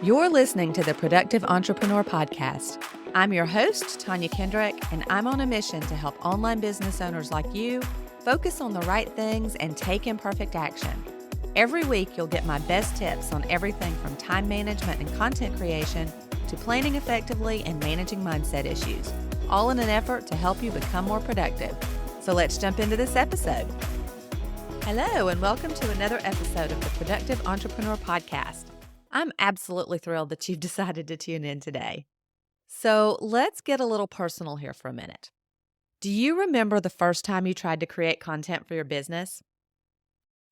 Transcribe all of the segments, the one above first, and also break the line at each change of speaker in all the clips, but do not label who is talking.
You're listening to the Productive Entrepreneur Podcast. I'm your host, Tanya Kendrick, and I'm on a mission to help online business owners like you focus on the right things and take imperfect action. Every week, you'll get my best tips on everything from time management and content creation to planning effectively and managing mindset issues, all in an effort to help you become more productive. So let's jump into this episode. Hello, and welcome to another episode of the Productive Entrepreneur Podcast. I'm absolutely thrilled that you've decided to tune in today. So let's get a little personal here for a minute. Do you remember the first time you tried to create content for your business?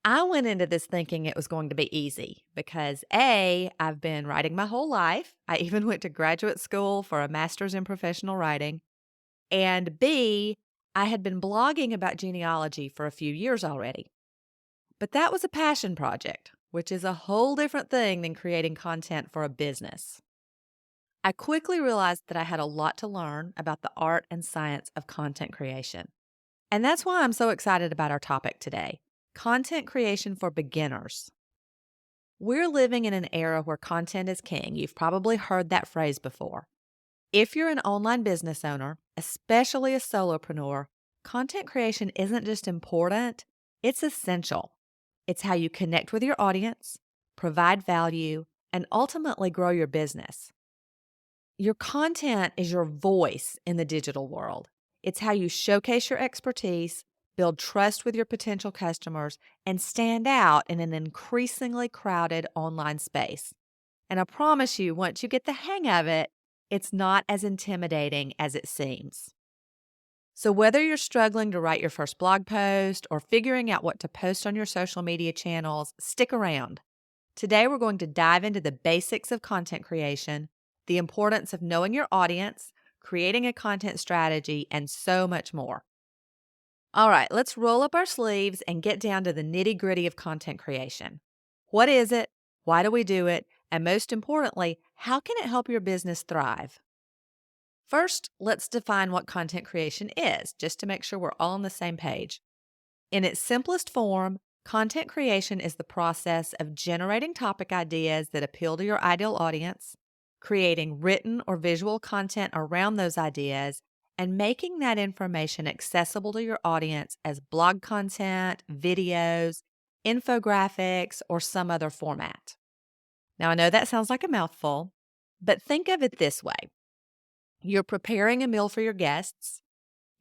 I went into this thinking it was going to be easy because A, I've been writing my whole life. I even went to graduate school for a master's in professional writing. And B, I had been blogging about genealogy for a few years already. But that was a passion project, which is a whole different thing than creating content for a business. I quickly realized that I had a lot to learn about the art and science of content creation. And that's why I'm so excited about our topic today, content creation for beginners. We're living in an era where content is king. You've probably heard that phrase before. If you're an online business owner, especially a solopreneur, content creation isn't just important, it's essential. It's how you connect with your audience, provide value, and ultimately grow your business. Your content is your voice in the digital world. It's how you showcase your expertise, build trust with your potential customers, and stand out in an increasingly crowded online space. And I promise you, once you get the hang of it, it's not as intimidating as it seems. So whether you're struggling to write your first blog post or figuring out what to post on your social media channels, stick around. Today, we're going to dive into the basics of content creation, the importance of knowing your audience, creating a content strategy, and so much more. All right, let's roll up our sleeves and get down to the nitty-gritty of content creation. What is it? Why do we do it? And most importantly, how can it help your business thrive? First, let's define what content creation is, just to make sure we're all on the same page. In its simplest form, content creation is the process of generating topic ideas that appeal to your ideal audience, creating written or visual content around those ideas, and making that information accessible to your audience as blog content, videos, infographics, or some other format. Now, I know that sounds like a mouthful, but think of it this way. You're preparing a meal for your guests.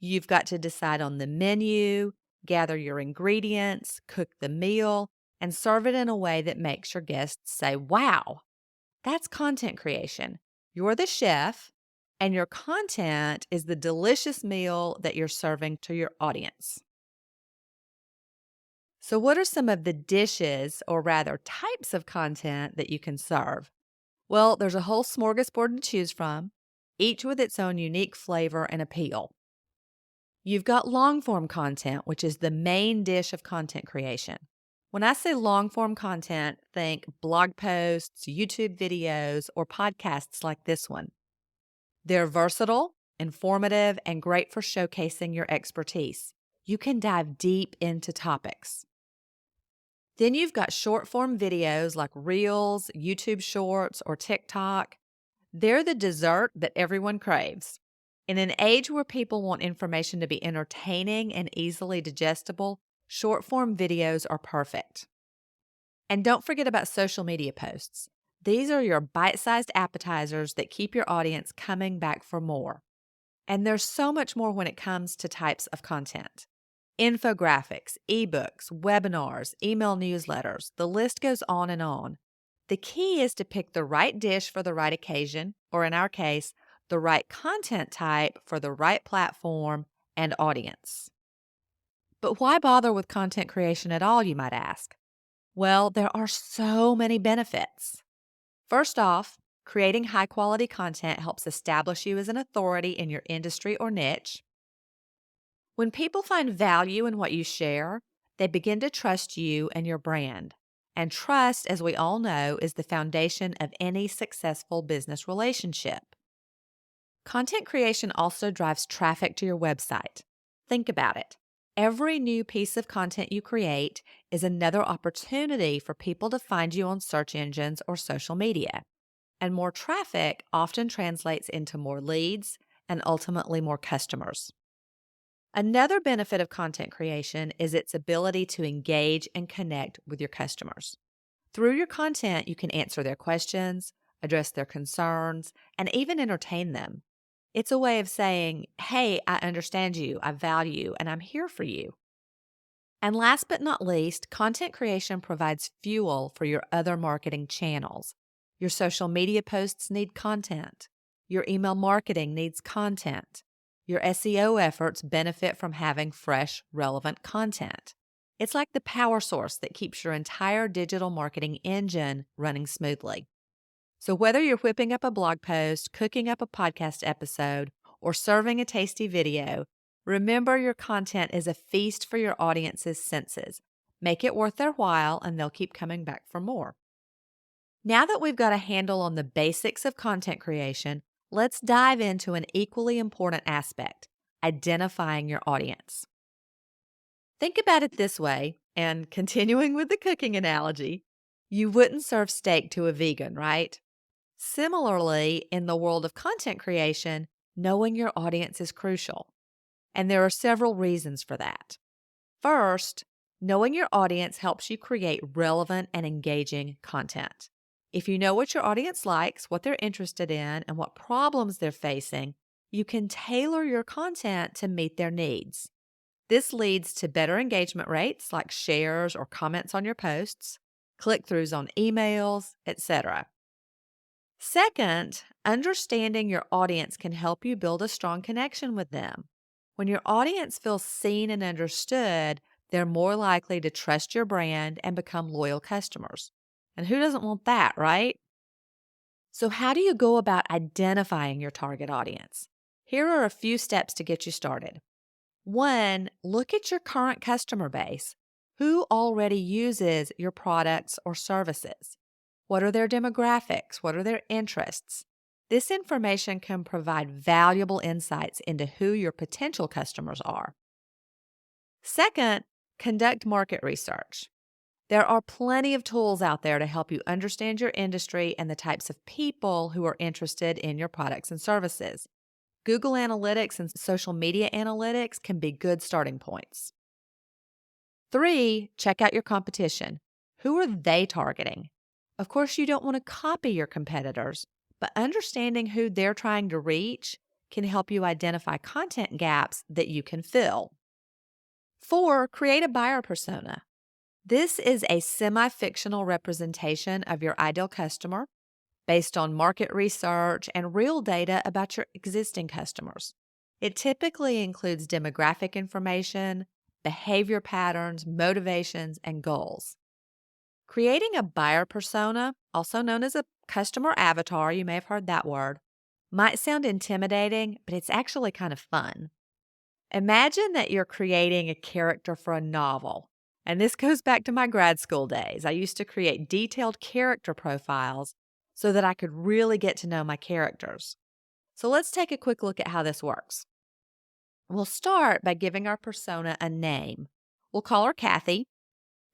You've got to decide on the menu, gather your ingredients, cook the meal, and serve it in a way that makes your guests say, wow, that's content creation. You're the chef, and your content is the delicious meal that you're serving to your audience. So, what are some of the dishes, or rather types of content that you can serve? Well, there's a whole smorgasbord to choose from, each with its own unique flavor and appeal. You've got long-form content, which is the main dish of content creation. When I say long-form content, think blog posts, YouTube videos, or podcasts like this one. They're versatile, informative, and great for showcasing your expertise. You can dive deep into topics. Then you've got short-form videos like Reels, YouTube Shorts, or TikTok. They're the dessert that everyone craves. In an age where people want information to be entertaining and easily digestible, short-form videos are perfect. And don't forget about social media posts. These are your bite-sized appetizers that keep your audience coming back for more. And there's so much more when it comes to types of content. Infographics, ebooks, webinars, email newsletters, the list goes on and on. The key is to pick the right dish for the right occasion, or in our case, the right content type for the right platform and audience. But why bother with content creation at all, you might ask? Well, there are so many benefits. First off, creating high-quality content helps establish you as an authority in your industry or niche. When people find value in what you share, they begin to trust you and your brand. And trust, as we all know, is the foundation of any successful business relationship. Content creation also drives traffic to your website. Think about it. Every new piece of content you create is another opportunity for people to find you on search engines or social media. And more traffic often translates into more leads and ultimately more customers. Another benefit of content creation is its ability to engage and connect with your customers. Through your content, you can answer their questions, address their concerns, and even entertain them. It's a way of saying, hey, I understand you, I value you, and I'm here for you. And last but not least, content creation provides fuel for your other marketing channels. Your social media posts need content. Your email marketing needs content. Your SEO efforts benefit from having fresh, relevant content. It's like the power source that keeps your entire digital marketing engine running smoothly. So whether you're whipping up a blog post, cooking up a podcast episode, or serving a tasty video, remember your content is a feast for your audience's senses. Make it worth their while and they'll keep coming back for more. Now that we've got a handle on the basics of content creation, let's dive into an equally important aspect: identifying your audience. Think about it this way, and continuing with the cooking analogy, you wouldn't serve steak to a vegan, right? Similarly, in the world of content creation, knowing your audience is crucial. And there are several reasons for that. First, knowing your audience helps you create relevant and engaging content. If you know what your audience likes, what they're interested in, and what problems they're facing, you can tailor your content to meet their needs. This leads to better engagement rates like shares or comments on your posts, click-throughs on emails, etc. Second, understanding your audience can help you build a strong connection with them. When your audience feels seen and understood, they're more likely to trust your brand and become loyal customers. And who doesn't want that, right? So, how do you go about identifying your target audience? Here are a few steps to get you started. 1, look at your current customer base. Who already uses your products or services? What are their demographics? What are their interests? This information can provide valuable insights into who your potential customers are. Second, conduct market research. There are plenty of tools out there to help you understand your industry and the types of people who are interested in your products and services. Google Analytics and social media analytics can be good starting points. 3, check out your competition. Who are they targeting? Of course, you don't want to copy your competitors, but understanding who they're trying to reach can help you identify content gaps that you can fill. 4, create a buyer persona. This is a semi-fictional representation of your ideal customer based on market research and real data about your existing customers. It typically includes demographic information, behavior patterns, motivations, and goals. Creating a buyer persona, also known as a customer avatar, you may have heard that word, might sound intimidating, but it's actually kind of fun. Imagine that you're creating a character for a novel. And this goes back to my grad school days. I used to create detailed character profiles so that I could really get to know my characters. So let's take a quick look at how this works. We'll start by giving our persona a name. We'll call her Kathy,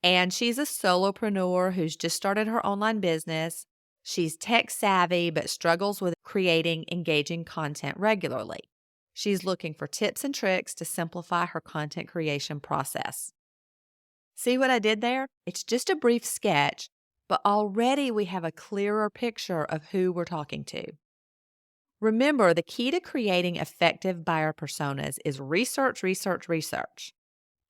and she's a solopreneur who's just started her online business. She's tech savvy but struggles with creating engaging content regularly. She's looking for tips and tricks to simplify her content creation process. See what I did there? It's just a brief sketch, but already we have a clearer picture of who we're talking to. Remember, the key to creating effective buyer personas is research, research, research.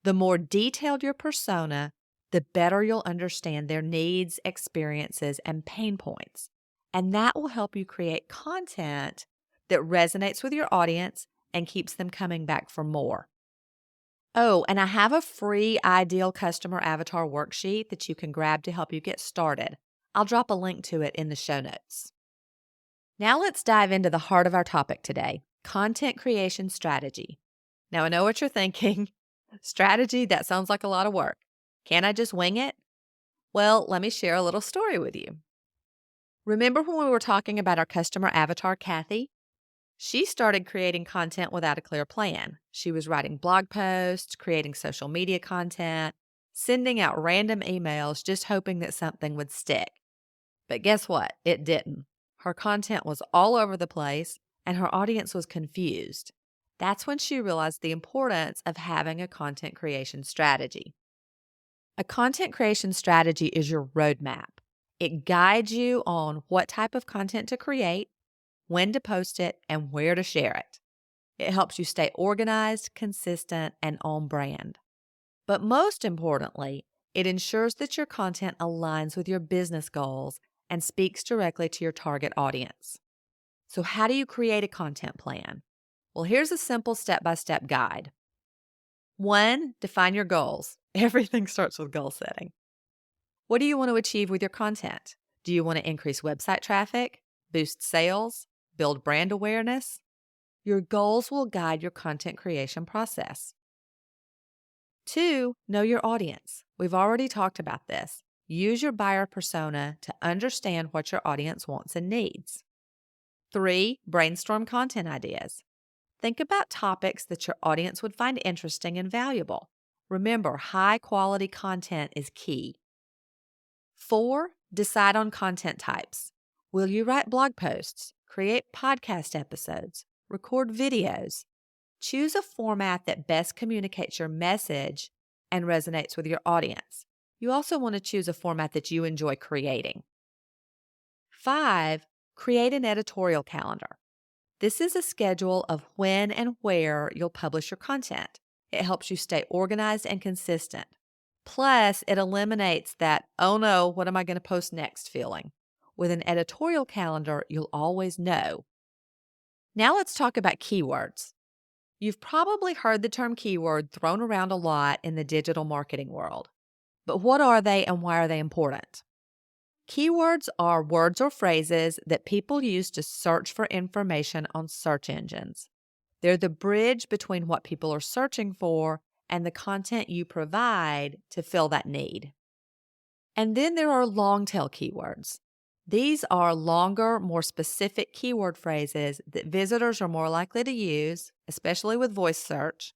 The more detailed your persona, the better you'll understand their needs, experiences, and pain points. And that will help you create content that resonates with your audience and keeps them coming back for more. Oh, and I have a free ideal customer avatar worksheet that you can grab to help you get started. I'll drop a link to it in the show notes. Now let's dive into the heart of our topic today, content creation strategy. Now I know what you're thinking. Strategy, that sounds like a lot of work. Can't I just wing it? Well, let me share a little story with you. Remember when we were talking about our customer avatar, Kathy? She started creating content without a clear plan. She was writing blog posts, creating social media content, sending out random emails, just hoping that something would stick. But guess what? It didn't. Her content was all over the place, and her audience was confused. That's when she realized the importance of having a content creation strategy. A content creation strategy is your roadmap. It guides you on what type of content to create, when to post it, and where to share it. It helps you stay organized, consistent, and on brand. But most importantly, it ensures that your content aligns with your business goals and speaks directly to your target audience. So, how do you create a content plan? Well, here's a simple step-by-step guide. 1, define your goals. Everything starts with goal setting. What do you want to achieve with your content? Do you want to increase website traffic, boost sales, build brand awareness? Your goals will guide your content creation process. 2, know your audience. We've already talked about this. Use your buyer persona to understand what your audience wants and needs. 3, brainstorm content ideas. Think about topics that your audience would find interesting and valuable. Remember, high-quality content is key. 4, decide on content types. Will you write blog posts, create podcast episodes, record videos? Choose a format that best communicates your message and resonates with your audience. You also want to choose a format that you enjoy creating. 5, create an editorial calendar. This is a schedule of when and where you'll publish your content. It helps you stay organized and consistent. Plus, it eliminates that, oh no, what am I going to post next feeling. With an editorial calendar, you'll always know. Now let's talk about keywords. You've probably heard the term keyword thrown around a lot in the digital marketing world. But what are they and why are they important? Keywords are words or phrases that people use to search for information on search engines. They're the bridge between what people are searching for and the content you provide to fill that need. And then there are long-tail keywords. These are longer, more specific keyword phrases that visitors are more likely to use, especially with voice search,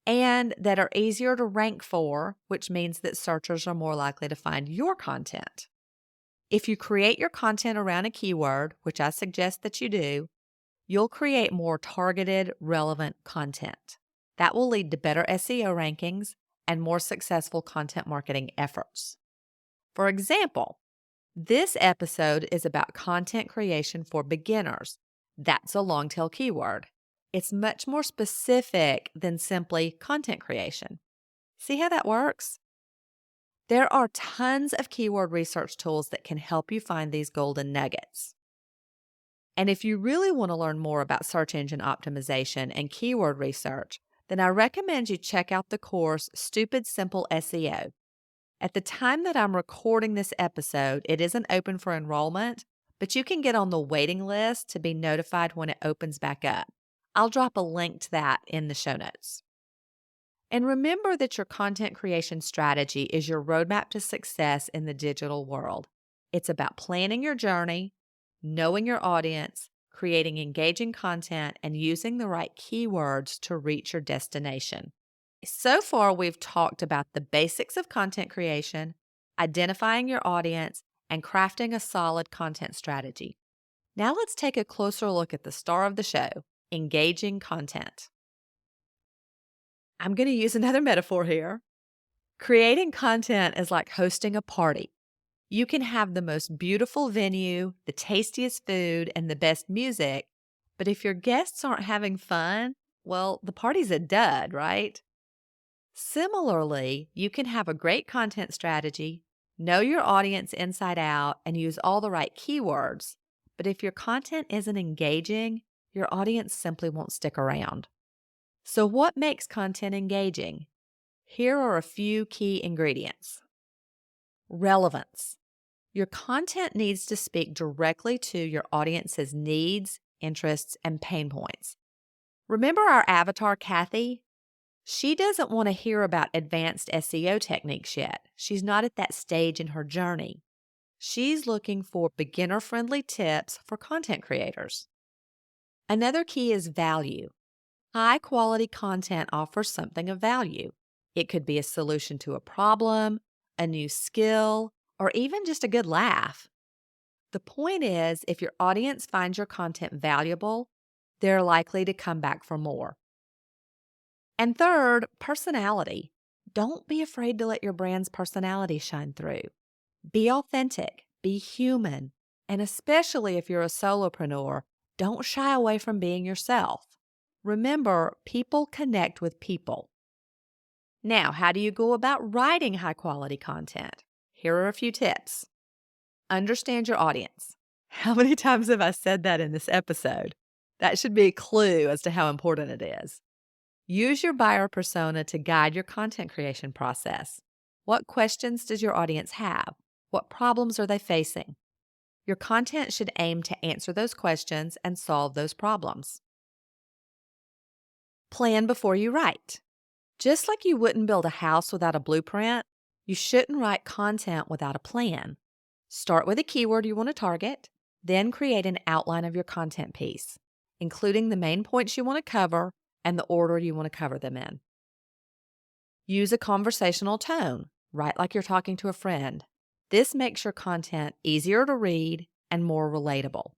and that are easier to rank for, which means that searchers are more likely to find your content. If you create your content around a keyword, which I suggest that you do, you'll create more targeted, relevant content. That will lead to better SEO rankings and more successful content marketing efforts. For example, this episode is about content creation for beginners. That's a long-tail keyword. It's much more specific than simply content creation. See how that works? There are tons of keyword research tools that can help you find these golden nuggets. And if you really want to learn more about search engine optimization and keyword research, then I recommend you check out the course Stupid Simple SEO. At the time that I'm recording this episode, it isn't open for enrollment, but you can get on the waiting list to be notified when it opens back up. I'll drop a link to that in the show notes. And remember that your content creation strategy is your roadmap to success in the digital world. It's about planning your journey, knowing your audience, creating engaging content, and using the right keywords to reach your destination. So far, we've talked about the basics of content creation, identifying your audience, and crafting a solid content strategy. Now let's take a closer look at the star of the show, engaging content. I'm going to use another metaphor here. Creating content is like hosting a party. You can have the most beautiful venue, the tastiest food, and the best music, but if your guests aren't having fun, well, the party's a dud, right? Similarly, you can have a great content strategy, know your audience inside out, and use all the right keywords, but if your content isn't engaging, your audience simply won't stick around. So what makes content engaging? Here are a few key ingredients. Relevance. Your content needs to speak directly to your audience's needs, interests, and pain points. Remember our avatar, Kathy? She doesn't want to hear about advanced SEO techniques yet. She's not at that stage in her journey. She's looking for beginner-friendly tips for content creators. Another key is value. High-quality content offers something of value. It could be a solution to a problem, a new skill, or even just a good laugh. The point is, if your audience finds your content valuable, they're likely to come back for more. And third, personality. Don't be afraid to let your brand's personality shine through. Be authentic, be human, and especially if you're a solopreneur, don't shy away from being yourself. Remember, people connect with people. Now, how do you go about writing high-quality content? Here are a few tips. Understand your audience. How many times have I said that in this episode? That should be a clue as to how important it is. Use your buyer persona to guide your content creation process. What questions does your audience have? What problems are they facing? Your content should aim to answer those questions and solve those problems. Plan before you write. Just like you wouldn't build a house without a blueprint, you shouldn't write content without a plan. Start with a keyword you want to target, then create an outline of your content piece, including the main points you want to cover and the order you want to cover them in. Use a conversational tone. Write like you're talking to a friend. This makes your content easier to read and more relatable.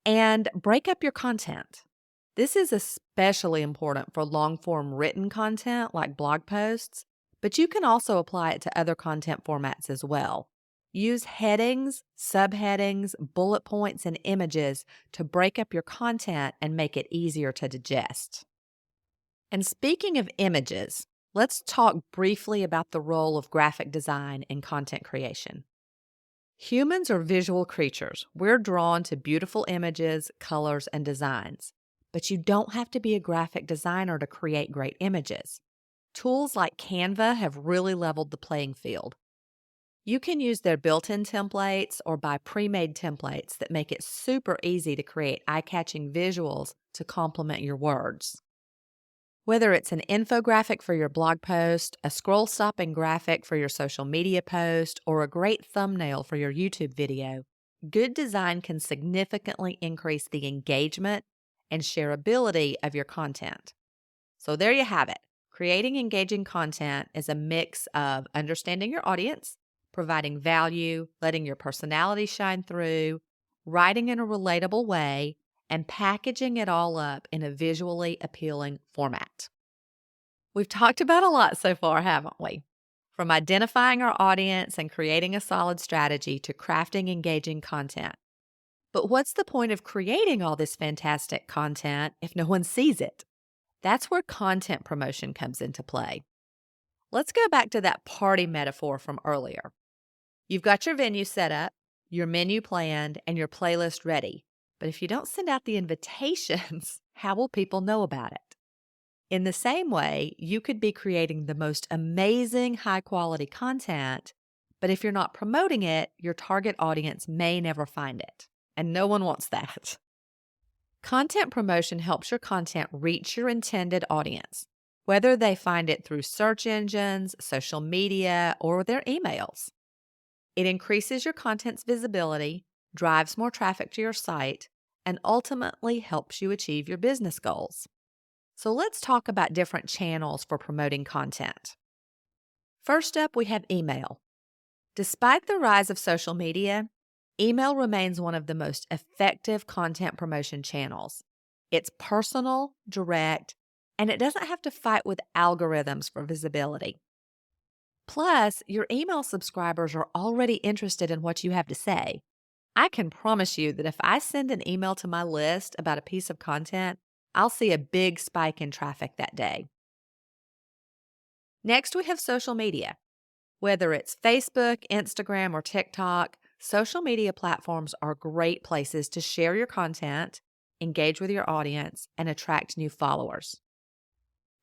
And break up your content. This is especially important for long-form written content like blog posts, but you can also apply it to other content formats as well. Use headings, subheadings, bullet points, and images to break up your content and make it easier to digest. And speaking of images, let's talk briefly about the role of graphic design in content creation. Humans are visual creatures. We're drawn to beautiful images, colors, and designs. But you don't have to be a graphic designer to create great images. Tools like Canva have really leveled the playing field. You can use their built-in templates or buy pre-made templates that make it super easy to create eye-catching visuals to complement your words. Whether it's an infographic for your blog post, a scroll-stopping graphic for your social media post, or a great thumbnail for your YouTube video, good design can significantly increase the engagement and shareability of your content. So there you have it. Creating engaging content is a mix of understanding your audience, providing value, letting your personality shine through, writing in a relatable way, and packaging it all up in a visually appealing format. We've talked about a lot so far, haven't we? From identifying our audience and creating a solid strategy to crafting engaging content. But what's the point of creating all this fantastic content if no one sees it? That's where content promotion comes into play. Let's go back to that party metaphor from earlier. You've got your venue set up, your menu planned, and your playlist ready. But if you don't send out the invitations, how will people know about it? In the same way, you could be creating the most amazing high-quality content, but if you're not promoting it, your target audience may never find it. And no one wants that. Content promotion helps your content reach your intended audience, whether they find it through search engines, social media, or their emails. It increases your content's visibility, drives more traffic to your site, and ultimately helps you achieve your business goals. So let's talk about different channels for promoting content. First up, we have email. Despite the rise of social media, email remains one of the most effective content promotion channels. It's personal, direct, and it doesn't have to fight with algorithms for visibility. Plus, your email subscribers are already interested in what you have to say. I can promise you that if I send an email to my list about a piece of content, I'll see a big spike in traffic that day. Next, we have social media. Whether it's Facebook, Instagram, or TikTok, social media platforms are great places to share your content, engage with your audience, and attract new followers.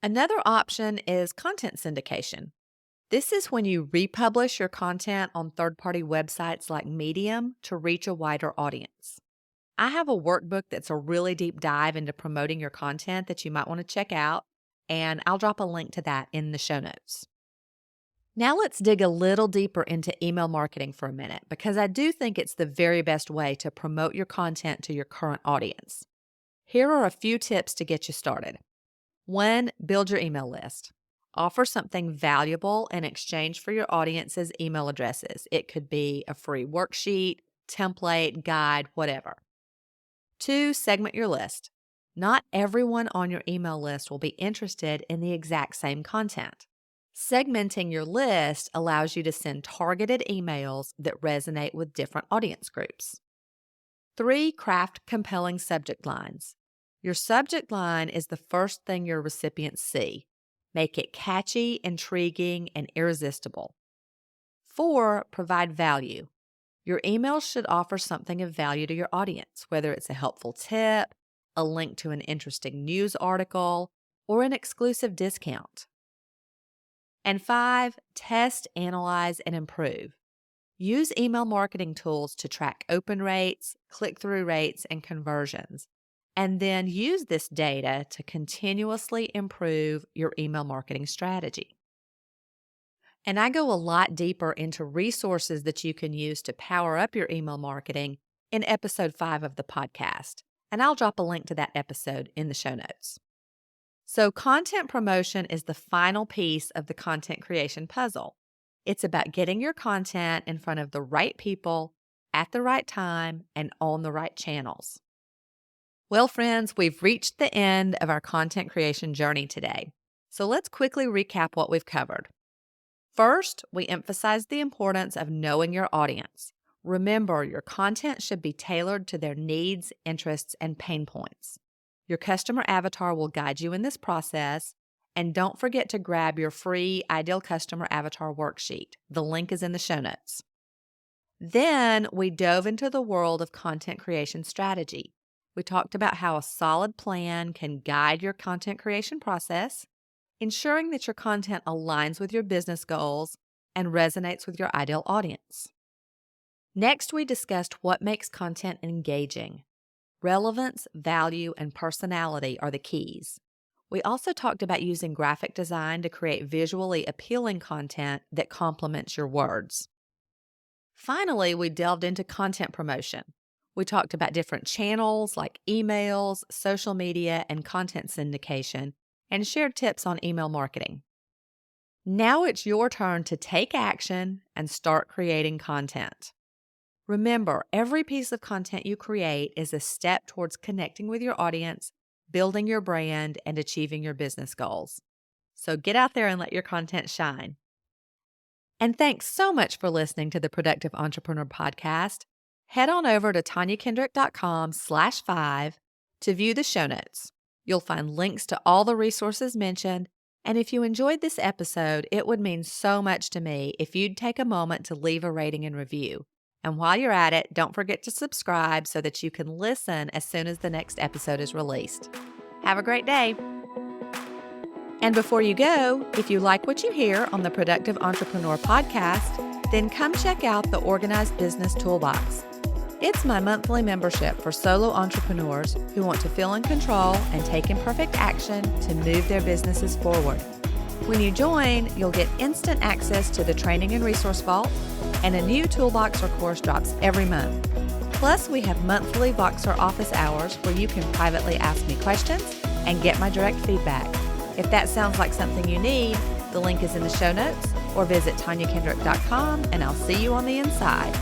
Another option is content syndication. This is when you republish your content on third-party websites like Medium to reach a wider audience. I have a workbook that's a really deep dive into promoting your content that you might want to check out, and I'll drop a link to that in the show notes. Now let's dig a little deeper into email marketing for a minute, because I do think it's the very best way to promote your content to your current audience. Here are a few tips to get you started. 1, build your email list. Offer something valuable in exchange for your audience's email addresses. It could be a free worksheet, template, guide, whatever. 2, segment your list. Not everyone on your email list will be interested in the exact same content. Segmenting your list allows you to send targeted emails that resonate with different audience groups. 3, craft compelling subject lines. Your subject line is the first thing your recipients see. Make it catchy, intriguing, and irresistible. 4, provide value. Your emails should offer something of value to your audience, whether it's a helpful tip, a link to an interesting news article, or an exclusive discount. And 5, test, analyze, and improve. Use email marketing tools to track open rates, click-through rates, and conversions, and then use this data to continuously improve your email marketing strategy. And I go a lot deeper into resources that you can use to power up your email marketing in episode 5 of the podcast, and I'll drop a link to that episode in the show notes. So content promotion is the final piece of the content creation puzzle. It's about getting your content in front of the right people at the right time and on the right channels. Well, friends, we've reached the end of our content creation journey today. So let's quickly recap what we've covered. First, we emphasized the importance of knowing your audience. Remember, your content should be tailored to their needs, interests, and pain points. Your customer avatar will guide you in this process, and don't forget to grab your free Ideal Customer Avatar worksheet. The link is in the show notes. Then we dove into the world of content creation strategy. We talked about how a solid plan can guide your content creation process, ensuring that your content aligns with your business goals and resonates with your ideal audience. Next, we discussed what makes content engaging. Relevance, value, and personality are the keys. We also talked about using graphic design to create visually appealing content that complements your words. Finally, we delved into content promotion. We talked about different channels like emails, social media, and content syndication, and shared tips on email marketing. Now it's your turn to take action and start creating content. Remember, every piece of content you create is a step towards connecting with your audience, building your brand, and achieving your business goals. So get out there and let your content shine. And thanks so much for listening to the Productive Entrepreneur Podcast. Head on over to tanyakendrick.com/5 to view the show notes. You'll find links to all the resources mentioned. And if you enjoyed this episode, it would mean so much to me if you'd take a moment to leave a rating and review. And while you're at it, don't forget to subscribe so that you can listen as soon as the next episode is released. Have a great day. And before you go, if you like what you hear on the Productive Entrepreneur Podcast, then come check out the Organized Business Toolbox. It's my monthly membership for solo entrepreneurs who want to feel in control and take imperfect action to move their businesses forward. When you join, you'll get instant access to the Training and Resource Vault, and a new toolbox or course drops every month. Plus, we have monthly Voxer office hours where you can privately ask me questions and get my direct feedback. If that sounds like something you need, the link is in the show notes, or visit tanyakendrick.com, and I'll see you on the inside.